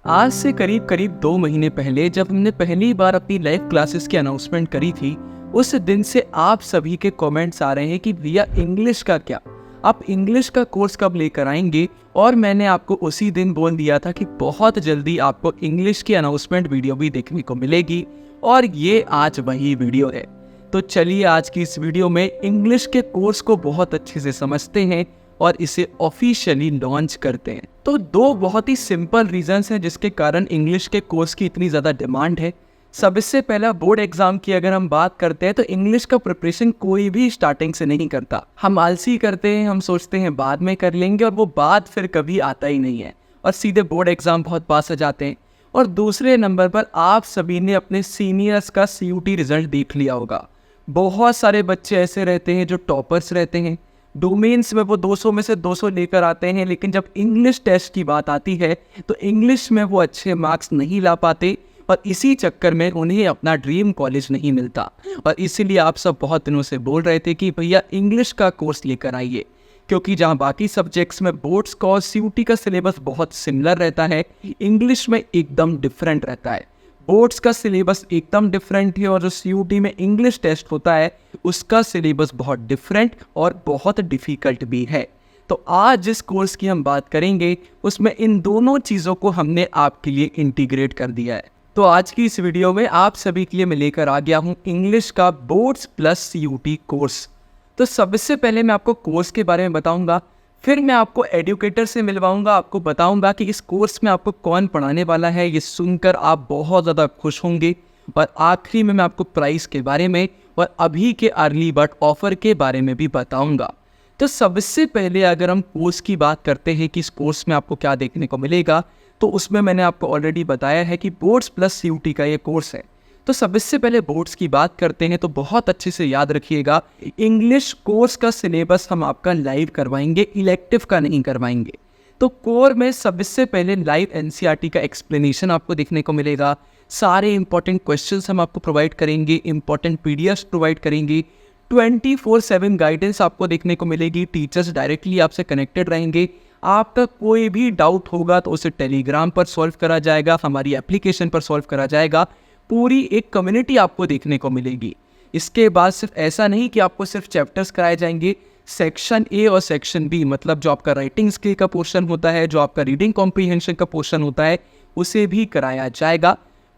आज से करीब करीब 2 महीने पहले जब हमने पहली बार अपनी लाइव क्लासेस की अनाउंसमेंट करी थी, उस दिन से आप सभी के कमेंट्स आ रहे हैं कि भैया इंग्लिश का क्या, आप इंग्लिश का कोर्स कब लेकर आएंगे। और मैंने आपको उसी दिन बोल दिया था कि बहुत जल्दी आपको इंग्लिश की अनाउंसमेंट वीडियो भी देखने को मिलेगी, और ये आज वही वीडियो है। तो चलिए आज की इस वीडियो में इंग्लिश के कोर्स को बहुत अच्छे से समझते हैं और इसे ऑफिशियली लॉन्च करते हैं। तो दो बहुत ही सिंपल रीजंस हैं जिसके कारण इंग्लिश के कोर्स की इतनी ज़्यादा डिमांड है। सबसे पहला, बोर्ड एग्जाम की अगर हम बात करते हैं तो इंग्लिश का प्रिपरेशन कोई भी स्टार्टिंग से नहीं करता। हम आलसी करते हैं, हम सोचते हैं बाद में कर लेंगे, और वो बाद फिर कभी आता ही नहीं है और सीधे बोर्ड एग्जाम बहुत पास आ जाते हैं। और दूसरे नंबर पर आप सभी ने अपने सीनियर्स का CUT रिजल्ट देख लिया होगा। बहुत सारे बच्चे ऐसे रहते हैं जो टॉपर्स रहते हैं, डोमेन्स में वो 200 में से 200 लेकर आते हैं, लेकिन जब इंग्लिश टेस्ट की बात आती है तो इंग्लिश में वो अच्छे मार्क्स नहीं ला पाते, और इसी चक्कर में उन्हें अपना ड्रीम कॉलेज नहीं मिलता। और इसीलिए आप सब बहुत दिनों से बोल रहे थे कि भैया इंग्लिश का कोर्स लेकर आइए, क्योंकि जहाँ बाकी सब्जेक्ट्स में बोर्ड्स का और CUT का सिलेबस बहुत सिमिलर रहता है, इंग्लिश में एकदम डिफरेंट रहता है। बोर्ड्स का सिलेबस एकदम डिफरेंट है, और जो CUT में इंग्लिश टेस्ट होता है उसका सिलेबस बहुत डिफरेंट और बहुत डिफ़िकल्ट भी है। तो आज जिस कोर्स की हम बात करेंगे उसमें इन दोनों चीज़ों को हमने आपके लिए इंटीग्रेट कर दिया है। तो आज की इस वीडियो में आप सभी के लिए मैं लेकर आ गया हूँ इंग्लिश का बोर्ड्स प्लस CUT कोर्स। तो सबसे पहले मैं आपको कोर्स के बारे में बताऊंगा, फिर मैं आपको एडुकेटर से मिलवाऊंगा, आपको बताऊंगा कि इस कोर्स में आपको कौन पढ़ाने वाला है। ये सुनकर आप बहुत ज़्यादा खुश होंगे। और आखिरी में मैं आपको प्राइस के बारे में और अभी के अर्ली बर्ड ऑफर के बारे में भी बताऊंगा। तो सबसे पहले अगर हम कोर्स की बात करते हैं कि इस कोर्स में आपको क्या देखने को मिलेगा, तो उसमें मैंने आपको ऑलरेडी बताया है कि बोर्ड्स प्लस CUT का ये कोर्स है। तो सबसे पहले बोर्ड्स की बात करते हैं, तो बहुत अच्छे से याद रखिएगा, इंग्लिश कोर्स का सिलेबस हम आपका लाइव करवाएंगे, इलेक्टिव का नहीं करवाएंगे। तो कोर में सबसे पहले लाइव NCERT का एक्सप्लेनेशन आपको देखने को मिलेगा, सारे इंपॉर्टेंट क्वेश्चंस हम आपको प्रोवाइड करेंगे, इंपॉर्टेंट PDFs प्रोवाइड करेंगे, 24/7 गाइडेंस आपको देखने को मिलेगी, टीचर्स डायरेक्टली आपसे कनेक्टेड रहेंगे। आपका कोई भी डाउट होगा तो उसे टेलीग्राम पर सॉल्व करा जाएगा, हमारी एप्लीकेशन पर सॉल्व करा जाएगा। पूरी एक कम्युनिटी आपको देखने को मिलेगी। इसके बाद सिर्फ ऐसा नहीं कि आपको सिर्फ चैप्टर्स कराए जाएंगे, सेक्शन A और सेक्शन B, मतलब जो आपका राइटिंग स्किल का पोर्शन होता है, जो आपका रीडिंग कॉम्प्रीहेंशन का पोर्शन होता है, उसे भी कराया जाएगा।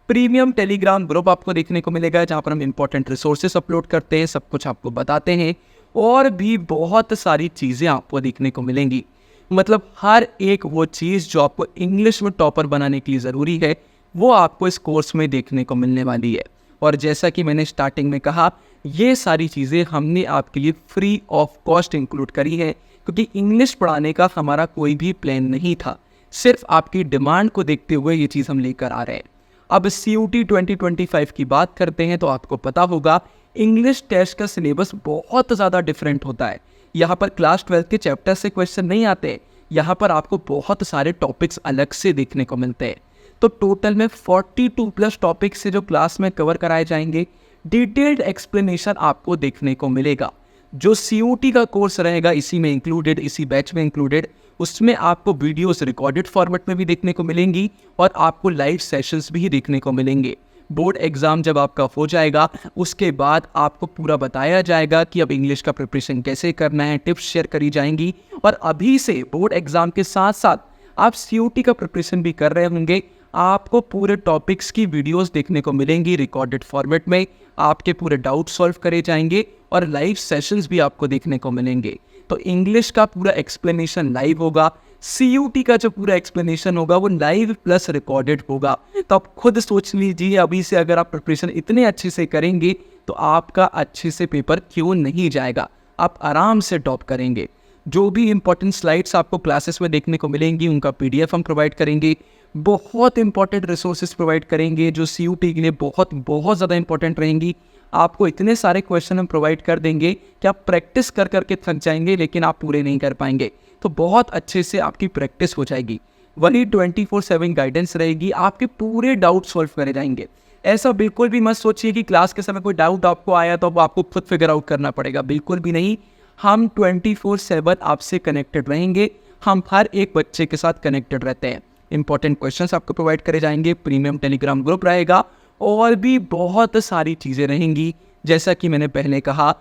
प्रीमियम टेलीग्राम ग्रुप आपको देखने को मिलेगा जहाँ पर हम इंपॉर्टेंट रिसोर्सेस अपलोड करते हैं, सब कुछ आपको बताते हैं, और भी बहुत सारी चीज़ें आपको देखने को मिलेंगी। मतलब हर एक वो चीज़ जो आपको इंग्लिश में टॉपर बनाने के लिए ज़रूरी है, वो आपको इस कोर्स में देखने को मिलने वाली है। और जैसा कि मैंने स्टार्टिंग में कहा, ये सारी चीज़ें हमने आपके लिए फ्री ऑफ कॉस्ट इंक्लूड करी है, क्योंकि इंग्लिश पढ़ाने का हमारा कोई भी प्लान नहीं था, सिर्फ आपकी डिमांड को देखते हुए ये चीज़ हम लेकर आ रहे हैं। अब CUT 2025 की बात करते हैं, तो आपको पता होगा इंग्लिश टेस्ट का सिलेबस बहुत ज़्यादा डिफरेंट होता है। यहाँ पर क्लास 12 के चैप्टर से क्वेश्चन नहीं आते, यहाँ पर आपको बहुत सारे टॉपिक्स अलग से देखने को मिलते हैं। तो टोटल में 42+ टॉपिक्स से जो क्लास में कवर कराए जाएंगे, डिटेल्ड एक्सप्लेनेशन आपको देखने को मिलेगा। जो CUT का कोर्स रहेगा इसी में इंक्लूडेड, इसी बैच में इंक्लूडेड, उसमें आपको वीडियोस रिकॉर्डेड फॉर्मेट में भी देखने को मिलेंगी, और आपको लाइव सेशंस भी देखने को मिलेंगे। बोर्ड एग्ज़ाम जब आपका हो जाएगा उसके बाद आपको पूरा बताया जाएगा कि अब इंग्लिश का प्रिपरेशन कैसे करना है, टिप्स शेयर करी जाएंगी। और अभी से बोर्ड एग्ज़ाम के साथ साथ आप CUT का प्रिपरेशन भी कर रहे होंगे, आपको पूरे टॉपिक्स की वीडियोस देखने को मिलेंगी रिकॉर्डेड फॉर्मेट में, आपके पूरे डाउट सॉल्व करे जाएंगे, और लाइव सेशंस भी आपको देखने को मिलेंगे। तो इंग्लिश का पूरा एक्सप्लेनेशन लाइव होगा, CUT का जो पूरा एक्सप्लेनेशन होगा वो लाइव प्लस रिकॉर्डेड होगा। तो आप खुद सोच लीजिए, अभी से अगर आप प्रिपरेशन इतने अच्छे से करेंगे तो आपका अच्छे से पेपर क्यों नहीं जाएगा, आप आराम से टॉप करेंगे। जो भी इंपॉर्टेंट स्लाइड्स आपको क्लासेस में देखने को मिलेंगी उनका PDF हम प्रोवाइड करेंगे, बहुत इंपॉर्टेंट रिसोर्सेज प्रोवाइड करेंगे जो CUT के लिए बहुत बहुत ज़्यादा इंपॉर्टेंट रहेंगी। आपको इतने सारे क्वेश्चन हम प्रोवाइड कर देंगे कि आप प्रैक्टिस कर करके थक जाएंगे, लेकिन आप पूरे नहीं कर पाएंगे। तो बहुत अच्छे से आपकी प्रैक्टिस हो जाएगी। वही 24/7 गाइडेंस रहेगी, आपके पूरे डाउट सॉल्व करे जाएंगे। ऐसा बिल्कुल भी मत सोचिए कि क्लास के समय कोई डाउट आपको आया तो अब आपको खुद फिगर आउट करना पड़ेगा, बिल्कुल भी नहीं। हम 24/7 आपसे कनेक्टेड रहेंगे, हम हर एक बच्चे के साथ कनेक्टेड रहते हैं। इंपॉर्टेंट क्वेश्चंस आपको प्रोवाइड करे जाएंगे, प्रीमियम टेलीग्राम ग्रुप रहेगा और भी बहुत सारी चीज़ें रहेंगी। जैसा कि मैंने पहले कहा,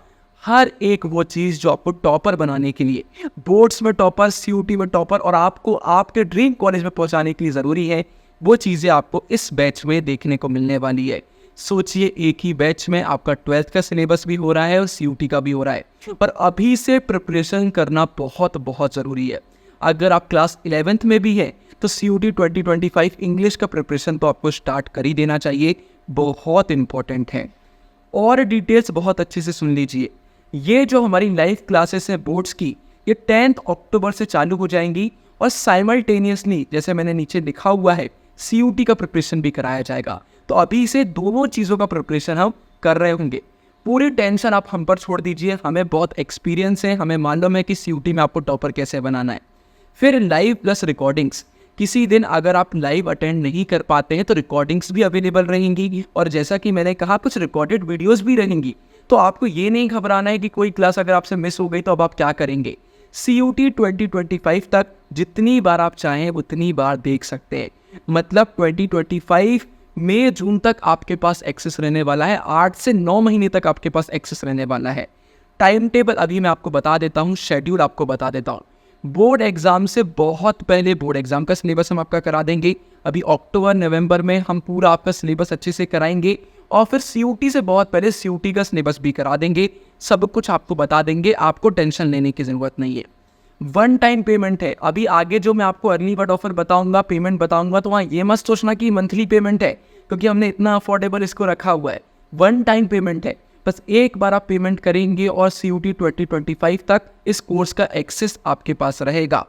हर एक वो चीज़ जो आपको टॉपर बनाने के लिए, बोर्ड्स में टॉपर, CUT में टॉपर और आपको आपके ड्रीम कॉलेज में पहुंचाने के लिए ज़रूरी है, वो चीज़ें आपको इस बैच में देखने को मिलने वाली है। सोचिए, एक ही बैच में आपका 12th का सिलेबस भी हो रहा है और CUT का भी हो रहा है, पर अभी से प्रिपरेशन करना बहुत बहुत ज़रूरी है। अगर आप क्लास 11th में भी हैं तो CUT 2025 इंग्लिश का प्रिपरेशन तो आपको स्टार्ट कर ही देना चाहिए, बहुत इंपॉर्टेंट है। और डिटेल्स बहुत अच्छे से सुन लीजिए, ये जो हमारी लाइव क्लासेस हैं बोर्ड्स की, ये 10 अक्टूबर से चालू हो जाएंगी और साइमल्टेनियसली, जैसे मैंने नीचे लिखा हुआ है, CUT का प्रिपरेशन भी कराया जाएगा। तो अभी से दोनों चीज़ों का प्रिपरेशन हम कर रहे होंगे। पूरी टेंशन आप हम पर छोड़ दीजिए, हमें बहुत एक्सपीरियंस है, हमें मालूम है कि CUT में आपको टॉपर कैसे बनाना है। फिर लाइव प्लस रिकॉर्डिंग्स, किसी दिन अगर आप लाइव अटेंड नहीं कर पाते हैं तो रिकॉर्डिंग्स भी अवेलेबल रहेंगी और जैसा कि मैंने कहा, कुछ रिकॉर्डेड वीडियोस भी रहेंगी। तो आपको ये नहीं घबराना है कि कोई क्लास अगर आपसे मिस हो गई तो अब आप क्या करेंगे। CUT 2025 तक जितनी बार आप चाहें उतनी बार देख सकते हैं। मतलब 2025 मई जून तक आपके पास एक्सेस रहने वाला है, 8 से 9 महीने तक आपके पास एक्सेस रहने वाला है। टाइम टेबल अभी मैं आपको बता देता हूँ, शेड्यूल आपको बता देता हूँ। बोर्ड एग्जाम से बहुत पहले बोर्ड एग्जाम का सिलेबस हम आपका करा देंगे। अभी अक्टूबर नवंबर में हम पूरा आपका सिलेबस अच्छे से कराएंगे और फिर CUT से बहुत पहले CUT का सिलेबस भी करा देंगे। सब कुछ आपको बता देंगे, आपको टेंशन लेने की ज़रूरत नहीं है। वन टाइम पेमेंट है। अभी आगे जो मैं आपको अर्ली बर्ड ऑफर बताऊंगा, पेमेंट बताऊंगा, तो वहाँ ये मत सोचना कि मंथली पेमेंट है, क्योंकि हमने इतना अफोर्डेबल इसको रखा हुआ है। वन टाइम पेमेंट है, बस एक बार आप पेमेंट करेंगे और CUT 2025 तक इस कोर्स का एक्सेस आपके पास रहेगा।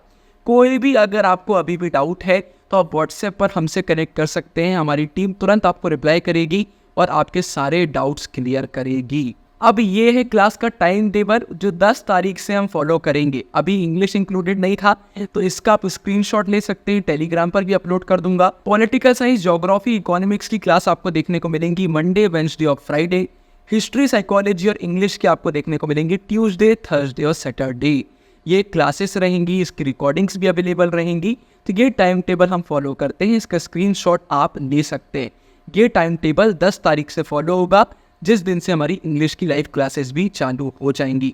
कोई भी अगर आपको अभी भी डाउट है तो आप व्हाट्सएप पर हमसे कनेक्ट कर सकते हैं, हमारी टीम तुरंत आपको रिप्लाई करेगी और आपके सारे डाउट्स क्लियर करेगी। अब ये है क्लास का टाइम टेबल जो 10 तारीख से हम फॉलो करेंगे। अभी इंग्लिश इंक्लूडेड नहीं था तो इसका आप स्क्रीनशॉट ले सकते हैं, टेलीग्राम पर भी अपलोड कर दूंगा। पॉलिटिकल साइंस, ज्योग्राफी, इकोनॉमिक्स की क्लास आपको देखने को मिलेंगी मंडे, वेडनेसडे और फ्राइडे। हिस्ट्री, साइकोलॉजी और इंग्लिश की आपको देखने को मिलेंगी ट्यूसडे, थर्सडे और सैटरडे। ये क्लासेस रहेंगी, इसकी रिकॉर्डिंग्स भी अवेलेबल रहेंगी। तो ये टाइम टेबल हम फॉलो करते हैं, इसका स्क्रीनशॉट आप ले सकते हैं। ये टाइम टेबल 10 तारीख से फॉलो होगा, जिस दिन से हमारी इंग्लिश की लाइव क्लासेस भी चालू हो जाएंगी।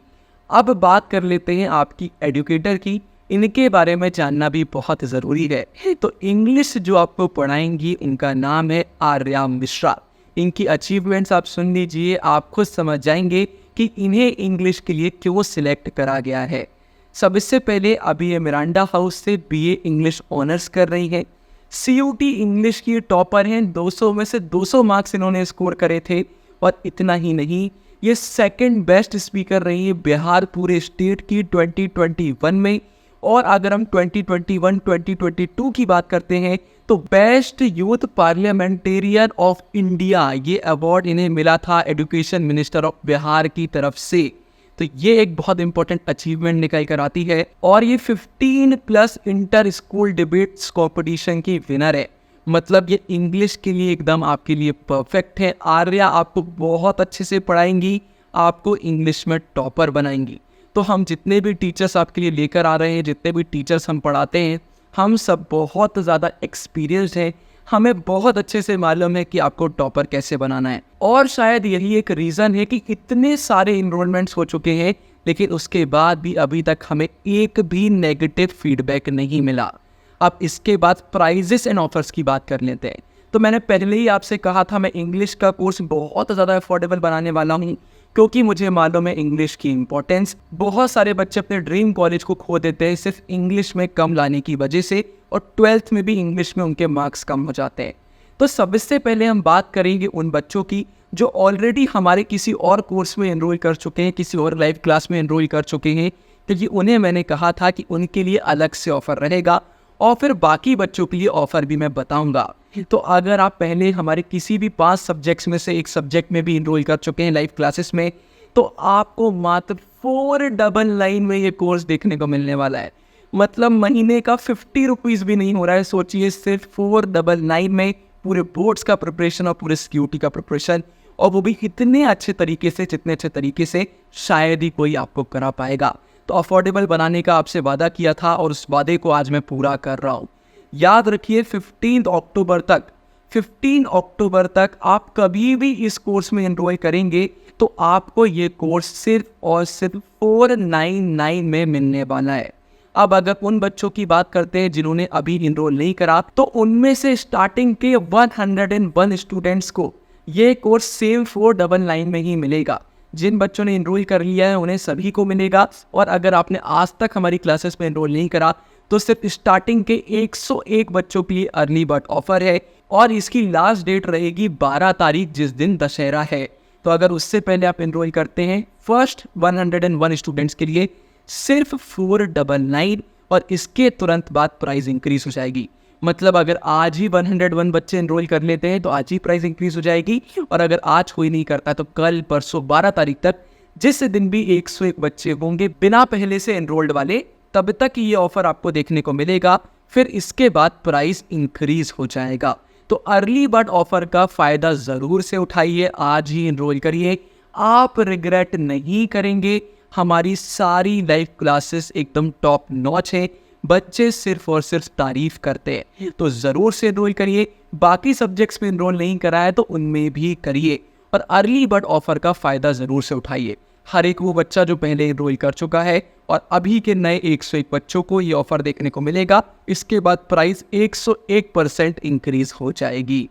अब बात कर लेते हैं आपकी एडुकेटर की, इनके बारे में जानना भी बहुत ज़रूरी है। तो इंग्लिश जो आपको पढ़ाएंगी, इनका नाम है आर्या मिश्रा। इनकी अचीवमेंट्स आप सुन लीजिए, आप खुद समझ जाएंगे कि इन्हें इंग्लिश के लिए क्यों सिलेक्ट करा गया है। सबसे पहले अभी ये मिरांडा हाउस से BA इंग्लिश ऑनर्स कर रही हैं। CUT इंग्लिश की टॉपर हैं, 200 में से 200 मार्क्स इन्होंने स्कोर करे थे। और इतना ही नहीं, ये सेकंड बेस्ट स्पीकर रही है बिहार पूरे स्टेट की 2021 में। और अगर हम 2021-2022 की बात करते हैं तो best youth parliamentarian of India, ये अवार्ड इन्हें मिला था एजुकेशन मिनिस्टर ऑफ बिहार की तरफ से। तो ये एक बहुत इंपॉर्टेंट अचीवमेंट निकल कर आती है। और ये 15+ इंटर स्कूल डिबेट्स कॉम्पिटिशन की विनर है। मतलब ये इंग्लिश के लिए एकदम आपके लिए परफेक्ट है। आर्या आपको बहुत अच्छे से पढ़ाएंगी, आपको इंग्लिश में टॉपर बनाएंगी। तो हम जितने भी टीचर्स आपके लिए लेकर आ रहे हैं, जितने भी टीचर्स हम पढ़ाते हैं, हम सब बहुत ज़्यादा एक्सपीरियंस्ड हैं। हमें बहुत अच्छे से मालूम है कि आपको टॉपर कैसे बनाना है। और शायद यही एक रीज़न है कि इतने सारे इनरोलमेंट्स हो चुके हैं, लेकिन उसके बाद भी अभी तक हमें एक भी नेगेटिव फीडबैक नहीं मिला। अब इसके बाद प्राइजेस एंड ऑफर्स की बात कर लेते हैं। तो मैंने पहले ही आपसे कहा था, मैं इंग्लिश का कोर्स बहुत ज़्यादा अफोर्डेबल बनाने वाला हूँ, क्योंकि मुझे मालूम है इंग्लिश की इम्पोर्टेंस। बहुत सारे बच्चे अपने ड्रीम कॉलेज को खो देते हैं सिर्फ इंग्लिश में कम लाने की वजह से, और 12th में भी इंग्लिश में उनके मार्क्स कम हो जाते हैं। तो सबसे पहले हम बात करेंगे उन बच्चों की जो ऑलरेडी हमारे किसी और कोर्स में एनरोल कर चुके हैं, किसी और लाइव क्लास में एनरोल कर चुके हैं, क्योंकि उन्हें मैंने कहा था कि उनके लिए अलग से ऑफ़र रहेगा। और फिर बाकी बच्चों के लिए ऑफ़र भी मैं बताऊंगा। तो अगर आप पहले हमारे किसी भी 5 सब्जेक्ट्स में से एक सब्जेक्ट में भी इनरोल कर चुके हैं लाइव क्लासेस में, तो आपको मात्र 499 में ये कोर्स देखने को मिलने वाला है। मतलब महीने का 50 रुपीज़ भी नहीं हो रहा है। सोचिए, सिर्फ 499 में पूरे बोर्ड्स का प्रिपरेशन और पूरे CUT का प्रिपरेशन, और वो भी इतने अच्छे तरीके से, जितने अच्छे तरीके से शायद ही कोई आपको करा पाएगा। तो अफोर्डेबल बनाने का आपसे वादा किया था और उस वादे को आज मैं पूरा कर रहा हूँ। याद रखिए 15 अक्टूबर तक, 15 अक्टूबर तक आप कभी भी इस कोर्स में एनरोल करेंगे तो आपको ये कोर्स सिर्फ और सिर्फ 499 में मिलने वाला है। अब अगर उन बच्चों की बात करते हैं जिन्होंने अभी इनरोल नहीं करा, तो उनमें से स्टार्टिंग के 101 स्टूडेंट्स को ये कोर्स सेम 499 में ही मिलेगा। जिन बच्चों ने इनरोल कर लिया है उन्हें सभी को मिलेगा, और अगर आपने आज तक हमारी क्लासेस में इनरोल नहीं करा तो सिर्फ स्टार्टिंग के 101 बच्चों के लिए अर्ली बर्ड ऑफर है, और इसकी लास्ट डेट रहेगी 12 तारीख जिस दिन दशहरा है। तो अगर उससे पहले आप इनरोल करते हैं फर्स्ट 101 स्टूडेंट्स के लिए सिर्फ 499, और इसके तुरंत बाद प्राइस इंक्रीज हो जाएगी। मतलब अगर आज ही 101 बच्चे एनरोल कर लेते हैं तो आज ही प्राइस इंक्रीज हो जाएगी, और अगर आज कोई नहीं करता तो कल परसों 12 तारीख तक जिस दिन भी 101 बच्चे होंगे बिना पहले से एनरोल्ड वाले, तब तक ये ऑफर आपको देखने को मिलेगा। फिर इसके बाद प्राइस इंक्रीज हो जाएगा। तो अर्ली बर्ड ऑफर का फ़ायदा ज़रूर से उठाइए, आज ही एनरोल करिए, आप रिग्रेट नहीं करेंगे। हमारी सारी लाइव क्लासेस एकदम टॉप नॉच है, बच्चे सिर्फ और सिर्फ तारीफ करते हैं, तो ज़रूर से एनरोल करिए। बाकी सब्जेक्ट्स में एनरोल नहीं करा है तो उनमें भी करिए, और अर्ली बर्ड ऑफर का फ़ायदा ज़रूर से उठाइए। हर एक वो बच्चा जो पहले एनरोल कर चुका है और अभी के नए 101 बच्चों को ये ऑफर देखने को मिलेगा। इसके बाद प्राइस 101% इंक्रीज हो जाएगी।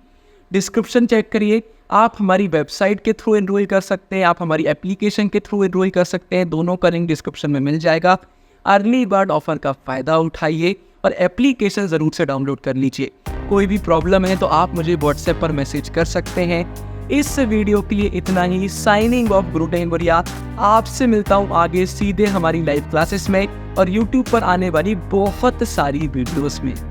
डिस्क्रिप्शन चेक करिए, आप हमारी वेबसाइट के थ्रू एनरोल कर सकते हैं, आप हमारी एप्लीकेशन के थ्रू एनरोल कर सकते हैं, दोनों का लिंक डिस्क्रिप्शन में मिल जाएगा। अर्ली बर्ड ऑफर का फ़ायदा उठाइए और एप्लीकेशन ज़रूर से डाउनलोड कर लीजिए। कोई भी प्रॉब्लम है तो आप मुझे व्हाट्सएप पर मैसेज कर सकते हैं। इस वीडियो के लिए इतना ही। साइनिंग ऑफ गुरु टेंगुरिया। आपसे मिलता हूँ आगे सीधे हमारी लाइव क्लासेस में और यूट्यूब पर आने वाली बहुत सारी वीडियोस में।